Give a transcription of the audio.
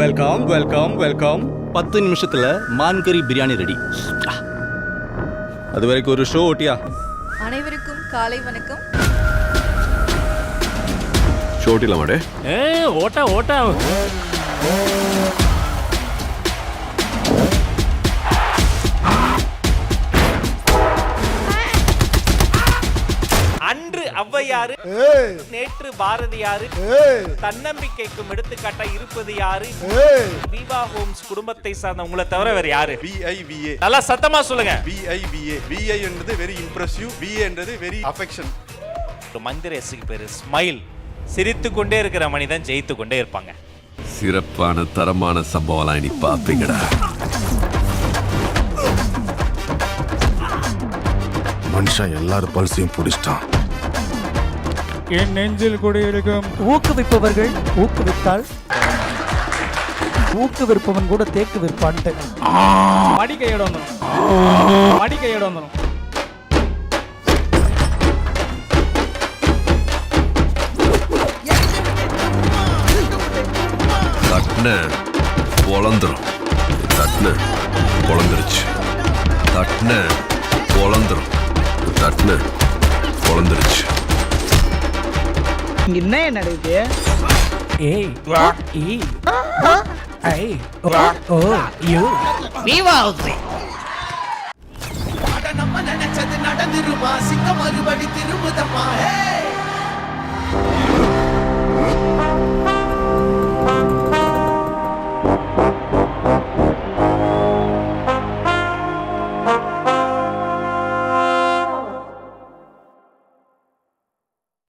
Welcome welcome welcome. 10 நிமிஷத்துல மான்கறி biryani ready. அது வரைக்கும் ஒரு ஷோ ஓட்டியா? அனைவருக்கும் காலை வணக்கம். ஷோ ஓட்டிலாமாடே? ஓட்டா ஓட்டா. அன்று ஔவையாரு, நேற்று பாரதியாரு, தன்னம்பிக்கைக்கும் எடுத்துக்காட்டா இருப்பது யாரு? விவா ஹோம்ஸ் குடும்பத்தை சார்ந்த உங்களை தவிர வேற யாரு? VIVA. நல்லா சத்தமா சொல்லுங்க. VIVA. VI என்றது வெரி இம்ப்ரெசிவ், VA என்றது வெரி அஃபெக்ஷன். மந்திரேசுக்கு பேரு ஸ்மைல். சிரித்து கொண்டே இருக்கிற மனிதன் ஜெயித்து கொண்டே இருப்பாங்க. சிறப்பான தரமான சம்பவம் இனி பாப்பீங்கடா. மனுஷன் எல்லாரும் பல்சையும் பிடிச்சிட்டான். என் நெஞ்சில் குடியிருக்கும் ஊக்குவிப்பவர்கள் ஊக்குவித்தால் ஊக்குவிற்பவன் கூட தேக்கு விற்பான்ட்டு மடிக்கையோட வந்துடும், மடிக்கையோட வந்துடும். தட்ன பொழந்துரும், தட்ன பொழந்துருச்சு, தட்ன பொழந்துரும், தட்ன பொழந்துருச்சு. இங்க என்ன நடக்குது? ஏய் ஏய் ஐ ஓ யூ விவா ஹவுஸ். நம்ம நினைச்சது நடந்துருமா? சிங்கம் மறுபடி திரும்புதம்மா.